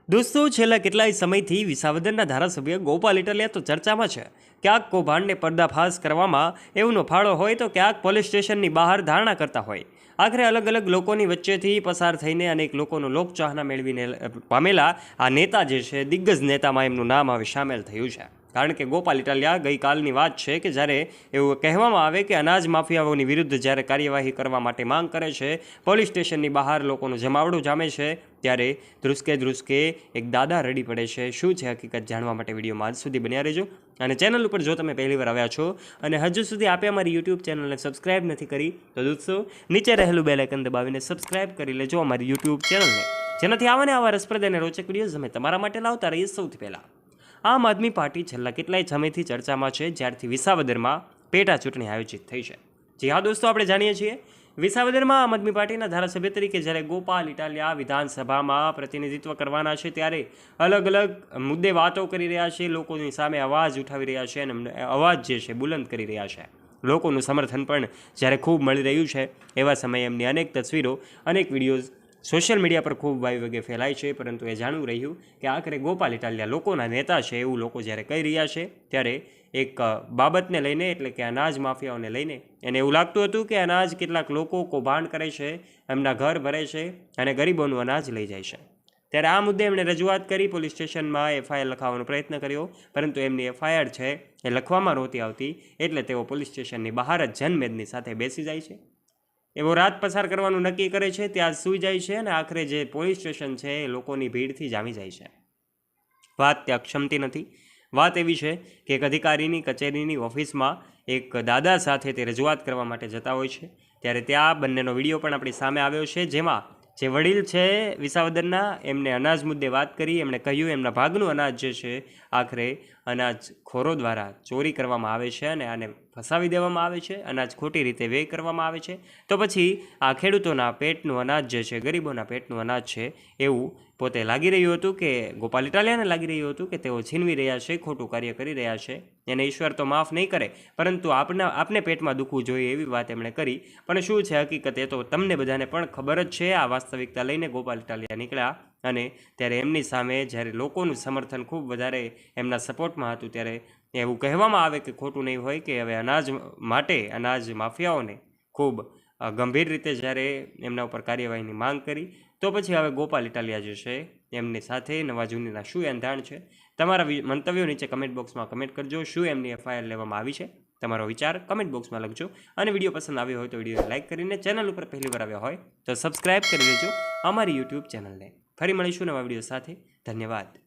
દોસ્તો, છેલ્લા કેટલાય સમયથી વિસાવદરના ધારાસભ્ય ગોપાલ ઇટાલિયા તો ચર્ચામાં છે. ક્યાંક કૌભાંડને પર્દાફાશ કરવામાં એમનો ફાળો હોય તો ક્યાંક પોલીસ સ્ટેશનની બહાર ધારણા કરતા હોય. આખરે અલગ અલગ લોકોની વચ્ચેથી પસાર થઈને અનેક લોકોનો લોકચાહના મેળવીને પામેલા આ નેતા જે છે, દિગ્ગજ નેતામાં એમનું નામ હવે સામેલ થયું છે. કારણ કે ગોપાલ ઇટાલિયા ગઈકાલની વાત છે કે જ્યારે એવું કહેવામાં આવે કે અનાજ માફિયાઓની વિરુદ્ધ જ્યારે કાર્યવાહી કરવા માટે માંગ કરે છે, પોલીસ સ્ટેશનની બહાર લોકોનો જમાવડો જામે છે, ત્યારે ધ્રુસકે એક દાદા રડી પડે છે. શું છે હકીકત, જાણવા માટે વિડીયોમાં આજ સુધી બન્યા રહેજો. અને ચેનલ ઉપર જો તમે પહેલીવાર આવ્યા છો અને હજુ સુધી આપે અમારી યુટ્યુબ ચેનલને સબસ્ક્રાઇબ નથી કરી તો દોસ્તો નીચે રહેલું બેલ આઇકન દબાવીને સબસ્ક્રાઇબ કરી લેજો અમારી યુટ્યુબ ચેનલને, જેનાથી આવા રસપ્રદ અને રોચક વિડીયોઝ અમે તમારા માટે લાવતા રહીએ. સૌથી પહેલાં, આમ આદમી પાર્ટી છેલ્લા કેટલાય સમયથી ચર્ચામાં છે, જ્યારથી વિસાવદરમાં પેટા ચૂંટણી આયોજિત થઈ છે. જી હા દોસ્તો, આપણે જાણીએ છીએ વિસાવદરમાં આમ આદમી પાર્ટીના ધારાસભ્ય તરીકે જ્યારે ગોપાલ ઇટાલિયા વિધાનસભામાં પ્રતિનિધિત્વ કરવાના છે, ત્યારે અલગ અલગ મુદ્દે વાતો કરી રહ્યા છે, લોકોની સામે અવાજ ઉઠાવી રહ્યા છે અને અવાજ જે છે બુલંદ કરી રહ્યા છે. લોકોનું સમર્થન પણ જ્યારે ખૂબ મળી રહ્યું છે, એવા સમયે એમની અનેક તસવીરો, અનેક વિડીયોઝ સોશિયલ મીડિયા પર ખૂબ વાયુવેગે ફેલાય છે. પરંતુ એ જાણવું રહ્યું કે આખરે ગોપાલ ઇટાલિયા લોકોના નેતા છે એવું લોકો જ્યારે કહી રહ્યા છે, ત્યારે એક બાબતને લઈને, એટલે કે અનાજ માફિયાઓને લઈને એને એવું લાગતું હતું કે અનાજ કેટલાક લોકો કૌભાંડ કરે છે, એમના ઘર ભરે છે અને ગરીબોનું અનાજ લઈ જાય છે. ત્યારે આ મુદ્દે એમણે રજૂઆત કરી, પોલીસ સ્ટેશનમાં એફઆઈઆર લખાવવાનો પ્રયત્ન કર્યો, પરંતુ એમની એફઆઈઆર છે એ લખવામાં નહોતી આવતી. એટલે તેઓ પોલીસ સ્ટેશનની બહાર જ જનમેદની સાથે બેસી જાય છે. એવો રાત પસાર કરવાનું નક્કી કરે છે, ત્યાં સૂઈ જાય છે અને આખરે જે પોલીસ સ્ટેશન છે એ લોકોની ભીડથી જામી જાય છે. વાત ત્યાં ક્ષમતી નથી. વાત એવી છે કે એક અધિકારીની કચેરીની ઓફિસમાં એક દાદા સાથે તે રજૂઆત કરવા માટે જતા હોય છે. ત્યારે ત્યાં બંનેનો વિડીયો પણ આપણી સામે આવ્યો છે, જેમાં જે વડીલ છે વિસાવદરના, એમને અનાજ મુદ્દે વાત કરી. એમણે કહ્યું એમના ભાગનું અનાજ જે છે આખરે અનાજખોરો દ્વારા ચોરી કરવામાં આવે છે અને આને ફસાવી દેવામાં આવે છે, અનાજ ખોટી રીતે વ્યય કરવામાં આવે છે. તો પછી આ ખેડૂતોના પેટનું અનાજ જે છે, ગરીબોના પેટનું અનાજ છે, એવું પોતે લાગી રહ્યું હતું કે ગોપાલ ઇટાલિયાને લાગી રહ્યું હતું કે તેઓ છીનવી રહ્યા છે, ખોટું કાર્ય કરી રહ્યા છે. એને ઈશ્વર તો માફ નહીં કરે, પરંતુ આપને પેટમાં દુખવું જોઈએ એવી વાત એમણે કરી. પણ શું છે હકીકત, એ તો તમને બધાને પણ ખબર જ છે. આ વાસ્તવિકતા લઈને ગોપાલ ઇટાલિયા નીકળ્યા અને ત્યારે એમની સામે જ્યારે લોકોનું સમર્થન ખૂબ વધારે એમના સપોર્ટમાં હતું, ત્યારે એવું કહેવામાં આવે કે ખોટું નહીં હોય કે હવે અનાજ માટે અનાજ માફિયાઓને ખૂબ ગંભીર રીતે જ્યારે એમના ઉપર કાર્યવાહીની માંગ કરી, તો પછી હવે ગોપાલ ઇટાલિયા જે છે એમની સાથે નવા જૂનીના શું એંધાણ છે. તમારા મંતવ્યો નીચે કમેન્ટ બોક્સમાં કમેન્ટ કરજો. શું એમની એફઆઈઆર લેવામાં આવી છે, તમારો વિચાર કમેન્ટ બોક્સમાં લખજો. અને વિડીયો પસંદ આવ્યો હોય તો વિડીયોને લાઇક કરીને, ચેનલ ઉપર પહેલીવાર આવ્યા હોય તો સબસ્ક્રાઇબ કરી લેજો અમારી યુટ્યુબ ચેનલને. ફરી મળીશું નવા વિડીયો સાથે. ધન્યવાદ.